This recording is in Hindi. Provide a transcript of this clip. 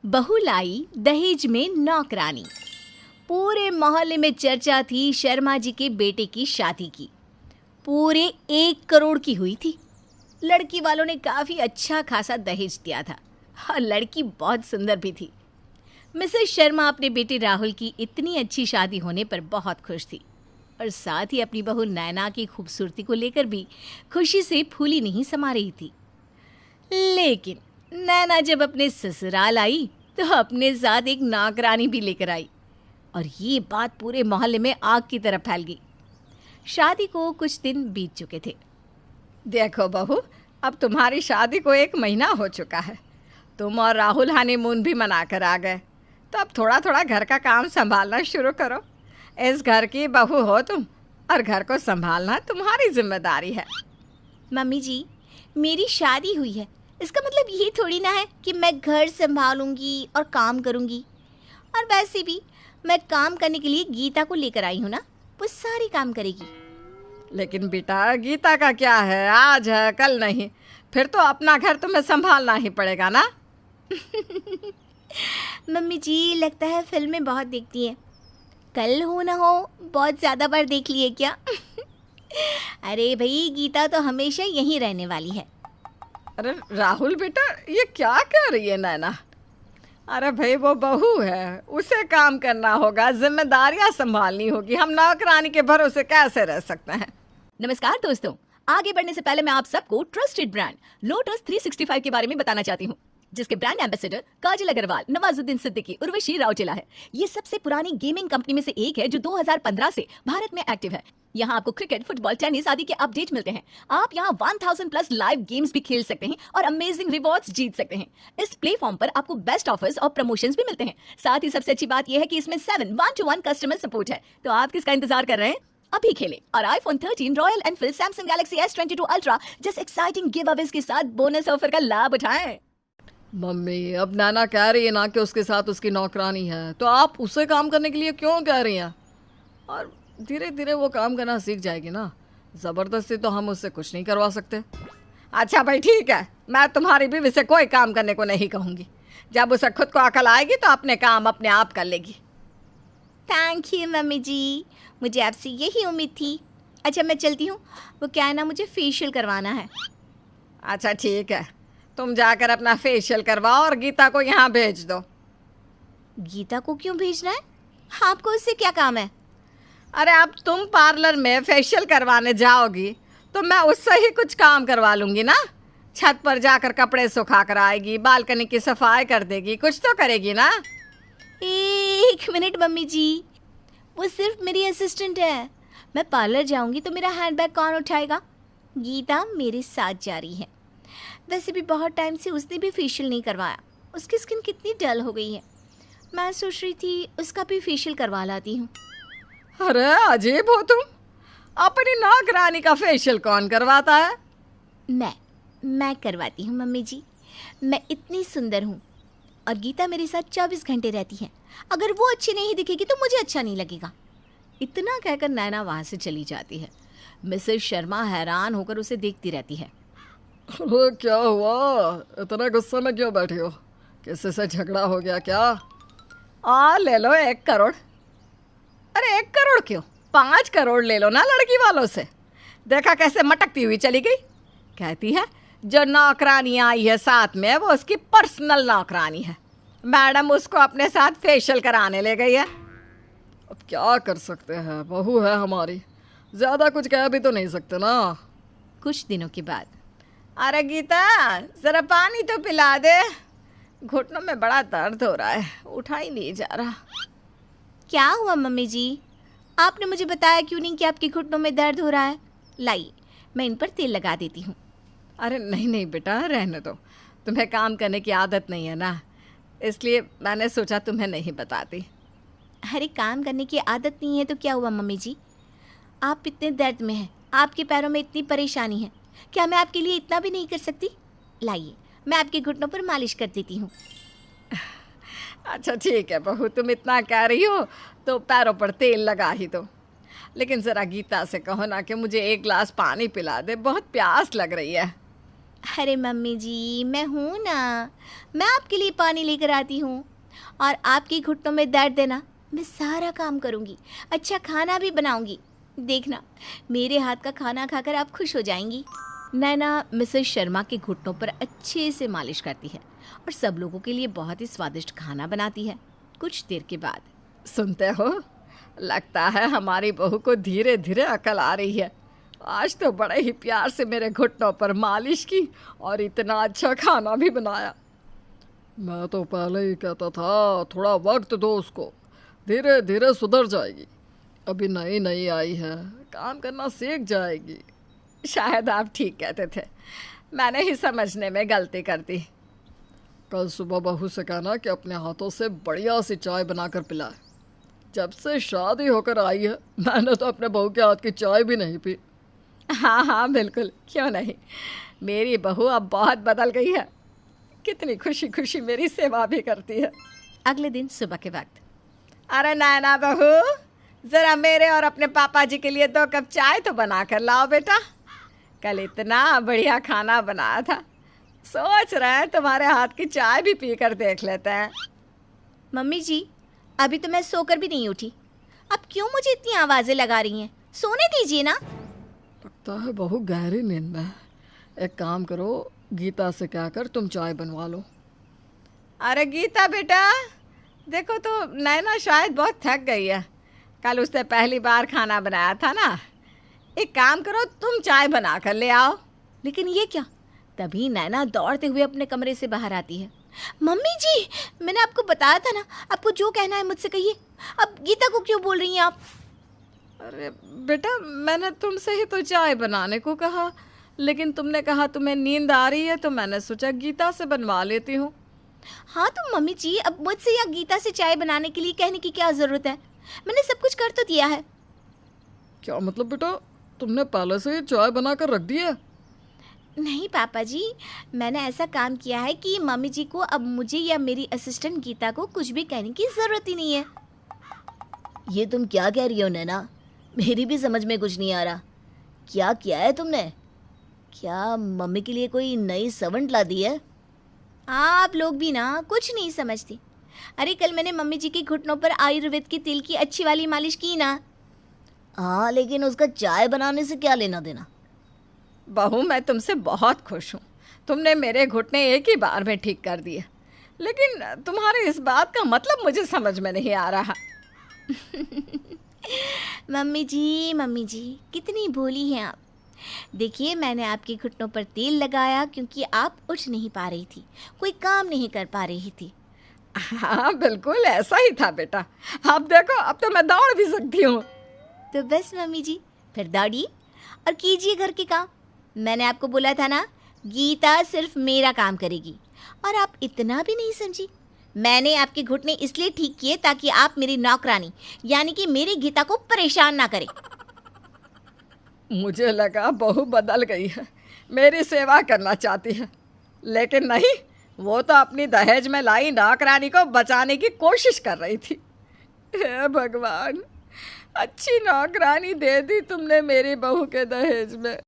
बहू लाई दहेज में नौकरानी। पूरे मोहल्ले में चर्चा थी शर्मा जी के बेटे की शादी की। पूरे 1 करोड़ की हुई थी। लड़की वालों ने काफ़ी अच्छा खासा दहेज दिया था और लड़की बहुत सुंदर भी थी। मिसेस शर्मा अपने बेटे राहुल की इतनी अच्छी शादी होने पर बहुत खुश थी और साथ ही अपनी बहू नैना की खूबसूरती को लेकर भी खुशी से फूली नहीं समा रही थी। लेकिन नैना जब अपने ससुराल आई तो अपने साथ एक नौकरानी भी लेकर आई और ये बात पूरे मोहल्ले में आग की तरह फैल गई। शादी को कुछ दिन बीत चुके थे। देखो बहू, अब तुम्हारी शादी को 1 महीना हो चुका है। तुम और राहुल हनीमून भी मना कर आ गए, तो अब थोड़ा थोड़ा घर का काम संभालना शुरू करो। इस घर की बहू हो तुम और घर को संभालना तुम्हारी जिम्मेदारी है। मम्मी जी, मेरी शादी हुई है, इसका मतलब ये थोड़ी ना है कि मैं घर संभालूंगी और काम करूंगी। और वैसे भी मैं काम करने के लिए गीता को लेकर आई हूँ ना, वो सारी काम करेगी। लेकिन बेटा, गीता का क्या है, आज है कल नहीं, फिर तो अपना घर तुम्हें संभालना ही पड़ेगा ना। मम्मी जी, लगता है फिल्में बहुत देखती है। कल हो ना हो बहुत ज़्यादा बार देख लिए क्या? अरे भाई, गीता तो हमेशा यहीं रहने वाली है। अरे राहुल बेटा, ये क्या कह रही है नैना? अरे भाई, वो बहू है, उसे काम करना होगा, जिम्मेदारियां संभालनी होगी। हम नौकरानी के भरोसे कैसे रह सकते हैं? नमस्कार दोस्तों, आगे बढ़ने से पहले मैं आप सबको ट्रस्टेड ब्रांड लोटस 365 के बारे में बताना चाहती हूँ, जिसके ब्रांड एम्बेसडर काजल अग्रवाल, नवाजुद्दीन सिद्दीकी, उर्वशी राउटेला है। ये सबसे पुरानी गेमिंग कंपनी में से एक है जो 2015 से भारत में एक्टिव है। यहाँ आपको क्रिकेट, फुटबॉल, टेनिस आदि के अपडेट मिलते हैं। आप यहाँ 1000 प्लस लाइव गेम्स भी खेल सकते हैं और अमेजिंग रिवॉर्ड्स जीत सकते हैं। इस प्लेटफॉर्म पर आपको बेस्ट ऑफर्स और प्रमोशंस भी मिलते हैं। साथ ही सबसे अच्छी बात यह है कि इसमें 7 1-to-1 कस्टमर सपोर्ट है। तो आप किसका इंतजार कर रहे हैं? अभी खेलें और iPhone 13, royal Enfield, Samsung Galaxy S22 ultra जैसे एक्साइटिंग गिव अवेज के साथ बोनस ऑफर का लाभ उठाएं। मम्मी, अब नैना कह रही है ना कि उसके साथ उसकी नौकरानी है, तो आप उसे काम करने के लिए क्यों कह रही हैं? और धीरे धीरे वो काम करना सीख जाएगी ना। ज़बरदस्ती तो हम उससे कुछ नहीं करवा सकते। अच्छा भाई, ठीक है, मैं तुम्हारी बीवी से कोई काम करने को नहीं कहूँगी। जब उसे खुद को अकल आएगी तो अपने काम अपने आप कर लेगी। थैंक यू मम्मी जी, मुझे आपसे यही उम्मीद थी। अच्छा, मैं चलती हूँ, वो क्या है ना, मुझे फेशियल करवाना है। अच्छा ठीक है, तुम जाकर अपना फेशियल करवाओ और गीता को यहाँ भेज दो। गीता को क्यों भेजना है? आपको उससे क्या काम है? अरे, अब तुम पार्लर में फेशियल करवाने जाओगी तो मैं उससे ही कुछ काम करवा लूँगी ना। छत पर जाकर कपड़े सुखा कर आएगी, बालकनी की सफाई कर देगी, कुछ तो करेगी ना। 1 मिनट मम्मी जी, वो सिर्फ मेरी असिस्टेंट है। मैं पार्लर जाऊंगी तो मेरा हैंडबैग कौन उठाएगा? गीता मेरे साथ जा रही है। वैसे भी बहुत टाइम से उसने भी फेशियल नहीं करवाया। उसकी स्किन कितनी डल हो गई है। मैं सोच रही थी उसका भी फेशियल करवा लाती हूँ। अरे अजीब हो तुम, अपनी नौकरानी का फेशियल कौन करवाता है? मैं करवाती हूँ मम्मी जी। मैं इतनी सुंदर हूँ और गीता मेरे साथ 24 घंटे रहती है। अगर वो अच्छी नहीं दिखेगी तो मुझे अच्छा नहीं लगेगा। इतना कहकर नैना वहाँ से चली जाती है। मिसेस शर्मा हैरान होकर उसे देखती रहती है। अरे क्या हुआ, इतना गुस्से में क्यों बैठी हो? किसी से झगड़ा हो गया क्या? ले लो 1 करोड़। अरे 1 करोड़ क्यों, 5 करोड़ ले लो ना लड़की वालों से। देखा कैसे मटकती हुई चली गई। कहती है जो नौकरानी आई है साथ में वो उसकी पर्सनल नौकरानी है। मैडम उसको अपने साथ फेशियल कराने ले गई है। अब क्या कर सकते हैं, बहू है हमारी, ज़्यादा कुछ कह भी तो नहीं सकते ना। कुछ दिनों के बाद, अरे गीता, ज़रा पानी तो पिला दे, घुटनों में बड़ा दर्द हो रहा है, उठा ही नहीं जा रहा। क्या हुआ मम्मी जी? आपने मुझे बताया क्यों नहीं कि आपके घुटनों में दर्द हो रहा है? लाइए, मैं इन पर तेल लगा देती हूँ। अरे नहीं नहीं बेटा, रहने दो, तुम्हें काम करने की आदत नहीं है ना, इसलिए मैंने सोचा तुम्हें नहीं बताती। अरे काम करने की आदत नहीं है तो क्या हुआ मम्मी जी? आप इतने दर्द में हैं, आपके पैरों में इतनी परेशानी है, क्या मैं आपके लिए इतना भी नहीं कर सकती? लाइए, मैं आपके घुटनों पर मालिश कर देती हूँ। अच्छा ठीक है बहू, तुम इतना कह रही हो तो पैरों पर तेल लगा ही दो। लेकिन ज़रा गीता से कहो ना कि मुझे 1 गिलास पानी पिला दे, बहुत प्यास लग रही है। अरे मम्मी जी, मैं हूँ ना, मैं आपके लिए पानी लेकर आती हूँ और आपके घुटनों में दर्द देना मैं सारा काम करूँगी, अच्छा खाना भी बनाऊँगी। देखना, मेरे हाथ का खाना खाकर आप खुश हो जाएंगी। नैना मिसेस शर्मा के घुटनों पर अच्छे से मालिश करती है और सब लोगों के लिए बहुत ही स्वादिष्ट खाना बनाती है। कुछ देर के बाद सुनते हो, लगता है हमारी बहू को धीरे धीरे अकल आ रही है। आज तो बड़े ही प्यार से मेरे घुटनों पर मालिश की और इतना अच्छा खाना भी बनाया। मैं तो पहले ही कहता था थोड़ा वक्त दो उसको, धीरे धीरे सुधर जाएगी। अभी नई नई आई है, काम करना सीख जाएगी। शायद आप ठीक कहते थे, मैंने ही समझने में गलती कर दी। कल सुबह बहू से कहना कि अपने हाथों से बढ़िया सी चाय बनाकर पिलाए। जब से शादी होकर आई है मैंने तो अपने बहू के हाथ की चाय भी नहीं पी। हाँ हाँ बिल्कुल, क्यों नहीं। मेरी बहू अब बहुत बदल गई है, कितनी खुशी खुशी मेरी सेवा भी करती है। अगले दिन सुबह के वक्त अरे नैना बहू, ज़रा मेरे और अपने पापा जी के लिए 2 कप चाय तो बना कर लाओ बेटा। कल इतना बढ़िया खाना बनाया था, सोच रहे हैं तुम्हारे हाथ की चाय भी पी कर देख लेते हैं। मम्मी जी, अभी तो मैं सोकर भी नहीं उठी, अब क्यों मुझे इतनी आवाज़ें लगा रही हैं? सोने दीजिए ना। लगता है बहू गहरी नींद में है। एक काम करो, गीता से कहकर तुम चाय बनवा लो। अरे गीता बेटा, देखो तो नैना शायद बहुत थक गई है, कल उसने पहली बार खाना बनाया था ना। एक काम करो, तुम चाय बना कर ले आओ। लेकिन ये क्या? तभी नैना दौड़ते हुए अपने कमरे से बाहर आती है। मम्मी जी, मैंने आपको बताया था ना, आपको जो कहना है मुझसे कहिए। अब गीता को क्यों बोल रही हैं आप? अरे बेटा, मैंने तुमसे ही तो चाय बनाने को कहा, लेकिन तुमने कहा तुम्हें नींद आ रही है तो मैंने सोचा गीता से बनवा लेती हूँ। हाँ तो मम्मी जी, अब मुझसे या गीता से चाय बनाने के लिए कहने की क्या ज़रूरत है? मैंने सब कुछ कर तो दिया है। क्या मतलब बेटा, तुमने पहले से ही चाय बनाकर रख दी है? नहीं पापा जी, मैंने ऐसा काम किया है कि मम्मी जी को अब मुझे या मेरी असिस्टेंट गीता को कुछ भी कहने की ज़रूरत ही नहीं है। ये तुम क्या कह रही हो नैना? मेरी भी समझ में कुछ नहीं आ रहा। क्या किया है तुमने? क्या मम्मी के लिए कोई नई सर्वेंट ला दी है? आप लोग भी ना कुछ नहीं समझती। अरे कल मैंने मम्मी जी के घुटनों पर आयुर्वेद के तेल की अच्छी वाली मालिश की ना। हाँ, लेकिन उसका चाय बनाने से क्या लेना देना? बहू, मैं तुमसे बहुत खुश हूँ, तुमने मेरे घुटने एक ही बार में ठीक कर दिए। लेकिन तुम्हारे इस बात का मतलब मुझे समझ में नहीं आ रहा। मम्मी जी कितनी भोली हैं आप। देखिए, मैंने आपके घुटनों पर तेल लगाया क्योंकि आप उठ नहीं पा रही थी, कोई काम नहीं कर पा रही थी। हाँ बिल्कुल ऐसा ही था बेटा। अब देखो, अब तो मैं दौड़ भी सकती हूँ। तो बस मम्मी जी, फिर दौड़िए और कीजिए घर के काम। मैंने आपको बोला था ना, गीता सिर्फ मेरा काम करेगी, और आप इतना भी नहीं समझी। मैंने आपके घुटने इसलिए ठीक किए ताकि आप मेरी नौकरानी यानी कि मेरी गीता को परेशान ना करें। मुझे लगा बहू बदल गई है, मेरी सेवा करना चाहती है, लेकिन नहीं, वो तो अपनी दहेज में लाई नौकरानी को बचाने की कोशिश कर रही थी। हे भगवान, अच्छी नौकरानी दे दी तुमने मेरी बहू के दहेज में।